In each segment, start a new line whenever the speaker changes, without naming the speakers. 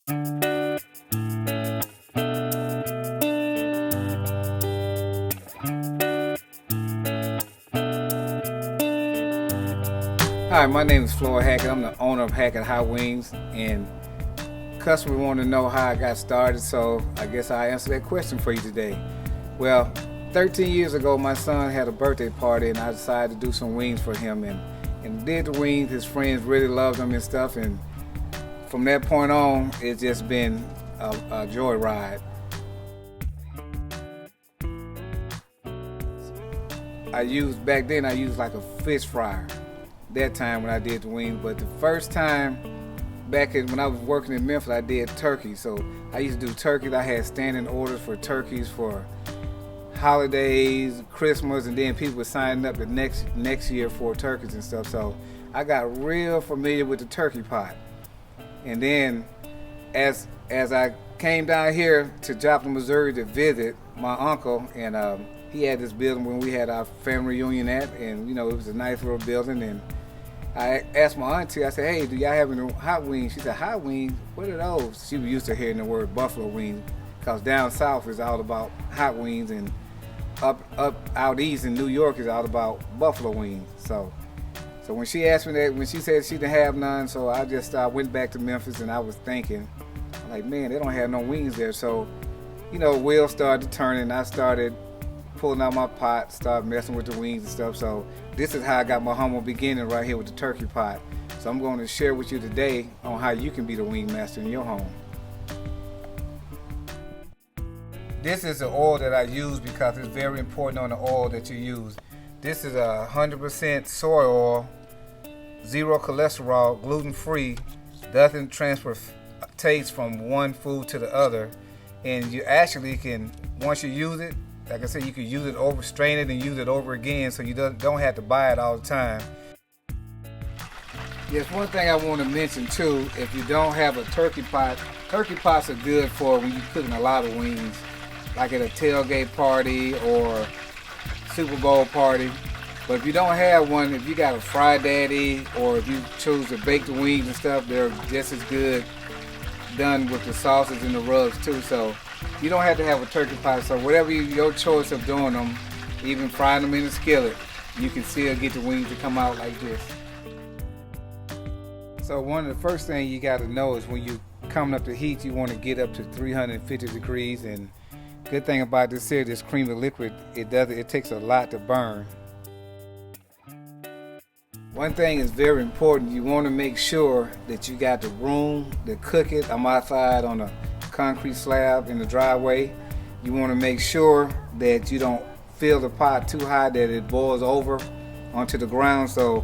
Hi, my name is Floyd Hackett. I'm the owner of Hackett Hot Wings, and customer want to know how I got started, so I guess I'll answer that question for you today. Well, 13 years ago, my son had a birthday party, and I decided to do some wings for him, and did the wings. His friends really loved them and stuff, and from that point on, it's just been a joyride. Back then I used like a fish fryer that time when I did the wings, but the first time when I was working in Memphis, I did turkey. So I used to do turkeys. I had standing orders for turkeys for holidays, Christmas, and then people were signing up the next year for turkeys and stuff. So I got real familiar with the turkey pot. And then as I came down here to Joplin, Missouri to visit my uncle, and he had this building when we had our family reunion at, and it was a nice little building, and I asked my auntie, I said, hey, do y'all have any hot wings? She said, hot wings? What are those? She was used to hearing the word buffalo wings, because down south is all about hot wings, and up out east in New York is all about buffalo wings. So when she asked me that, when she said she didn't have none, so I went back to Memphis, and I was thinking, like, man, they don't have no wings there. So, wheels started turning. I started pulling out my pot, started messing with the wings and stuff. So this is how I got my humble beginning right here with the turkey pot. So I'm going to share with you today on how you can be the wing master in your home. This is the oil that I use because it's very important on the oil that you use. This is 100% soy oil, zero cholesterol, gluten-free, doesn't transfer taste from one food to the other, and you actually can, once you use it, like I said, you can use it over, strain it and use it over again, so you don't have to buy it all the time. Yes, one thing I want to mention too, if you don't have a turkey pots are good for when you're cooking a lot of wings, like at a tailgate party or Super Bowl party. But if you don't have one, if you got a Fry Daddy, or if you choose to bake the wings and stuff, they're just as good done with the sauces and the rubs too. So you don't have to have a turkey pot. So whatever your choice of doing them, even frying them in a skillet, you can still get the wings to come out like this. So one of the first things you got to know is when you coming up to heat, you want to get up to 350 degrees. And good thing about this here, this creamy liquid, it takes a lot to burn. One thing is very important. You want to make sure that you got the room to cook it. I'm outside on a concrete slab in the driveway. You want to make sure that you don't fill the pot too high that it boils over onto the ground. So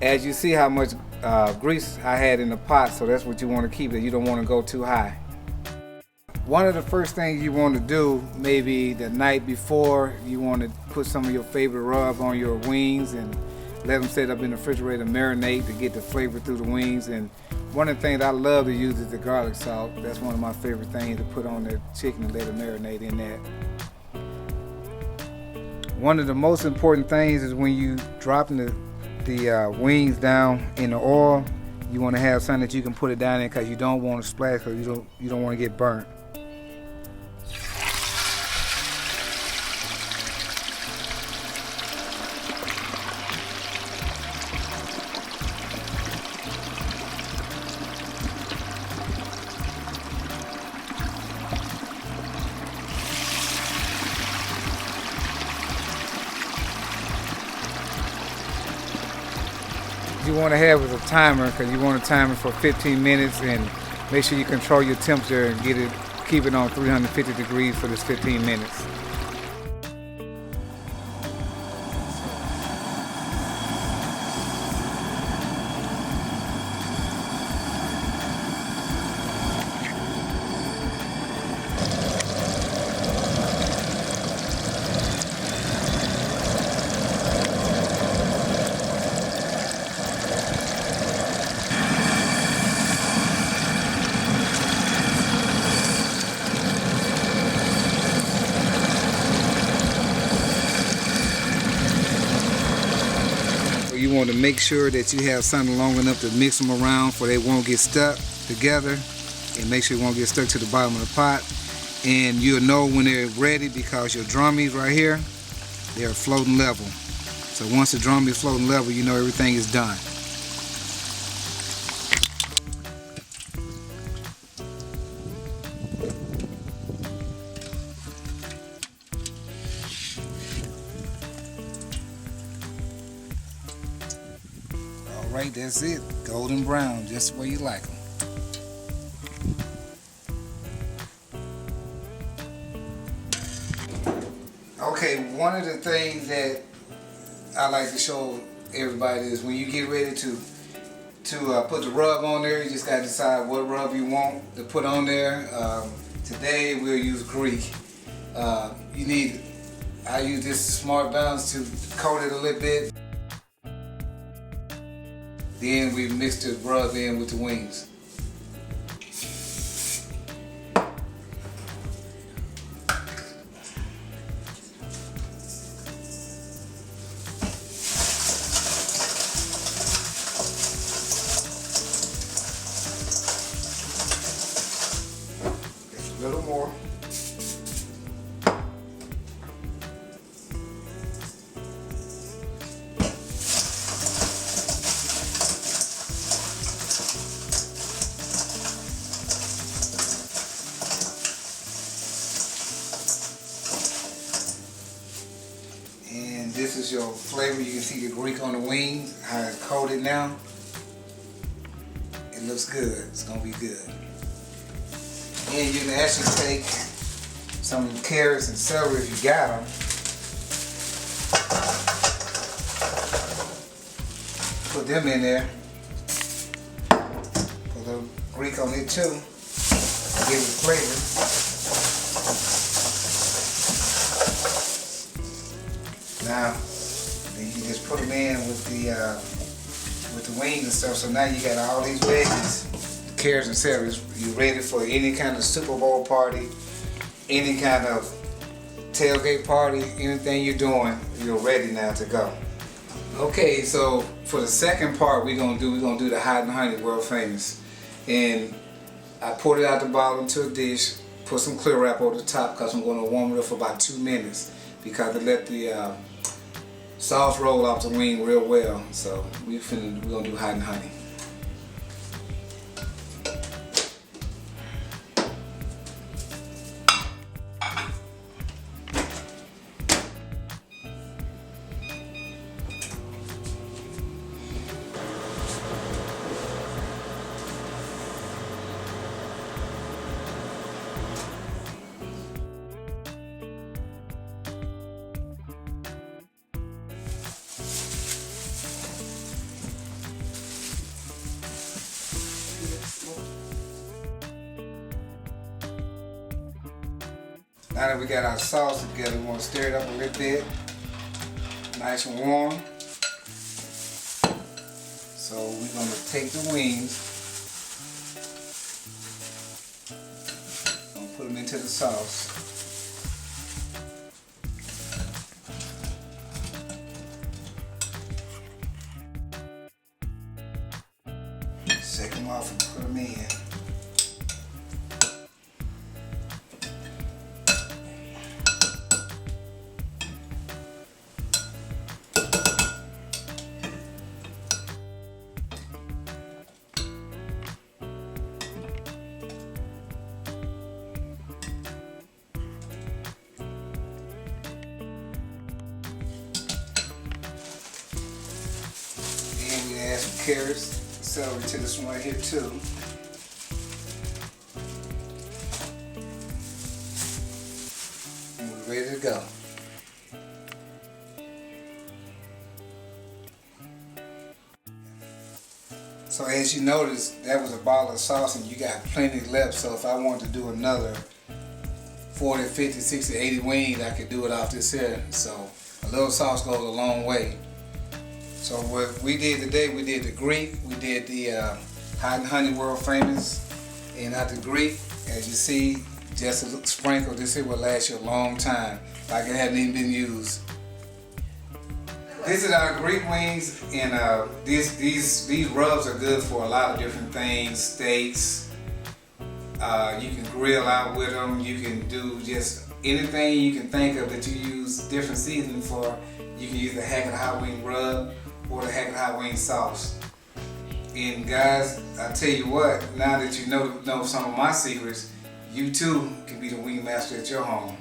as you see how much grease I had in the pot, so that's what you want to keep it. You don't want to go too high. One of the first things you want to do, maybe the night before, you want to put some of your favorite rub on your wings and let them sit up in the refrigerator, marinate to get the flavor through the wings. And one of the things I love to use is the garlic salt. That's one of my favorite things to put on the chicken and let it marinate in that. One of the most important things is when you dropping the wings down in the oil, you want to have something that you can put it down in, because you don't want to splash, because you don't want to get burnt. You want to have is a timer, because you want to time it for 15 minutes, and make sure you control your temperature and keep it on 350 degrees for this 15 minutes. You want to make sure that you have something long enough to mix them around so they won't get stuck together. and make sure it won't get stuck to the bottom of the pot. And you'll know when they're ready because your drummies right here, they're floating level. So once the drum is floating level, you know everything is done. Alright, that's it. Golden brown, just the way you like them. Okay, one of the things that I like to show everybody is when you get ready to put the rub on there, you just got to decide what rub you want to put on there. Today we'll use Greek. I use this Smart Balance to coat it a little bit. Then we mix the rub in with the wings. Just a little more. This is your flavor. You can see the Greek on the wings, how it's coated now. It looks good. It's gonna be good. And you can actually take some carrots and celery if you got them. Put them in there. Put a little Greek on it too. Give it flavor. Now, then you just put them in with the wings and stuff. So now you got all these veggies, carrots and celery. You're ready for any kind of Super Bowl party, any kind of tailgate party, anything you're doing, you're ready now to go. Okay, so for the second part we're gonna do the hot and honey world famous. And I poured it out the bottle into a dish, put some clear wrap over the top because I'm gonna warm it up for about 2 minutes because to let the sauce roll off the wing real well. So we're gonna do hot and honey. Now that we got our sauce together, we want to stir it up a little bit, nice and warm. So we're going to take the wings, and put them into the sauce. Shake them off and put them in. Add some carrots, celery to this one right here too. And we're ready to go. So as you notice, that was a bottle of sauce and you got plenty left. So if I wanted to do another 40, 50, 60, 80 wings, I could do it off this here. So a little sauce goes a long way. So what we did today, we did the Greek, we did the hot and honey world famous, and out the Greek, as you see, just a sprinkle. This here will last you a long time, like it hadn't even been used. This is our Greek wings, and these rubs are good for a lot of different things, steaks, You can grill out with them. You can do just anything you can think of that you use different seasoning for. You can use the Hackett Hot Wing rub or the Hackett Hot Wing sauce. And guys, I tell you what, now that you know some of my secrets, you too can be the wing master at your home.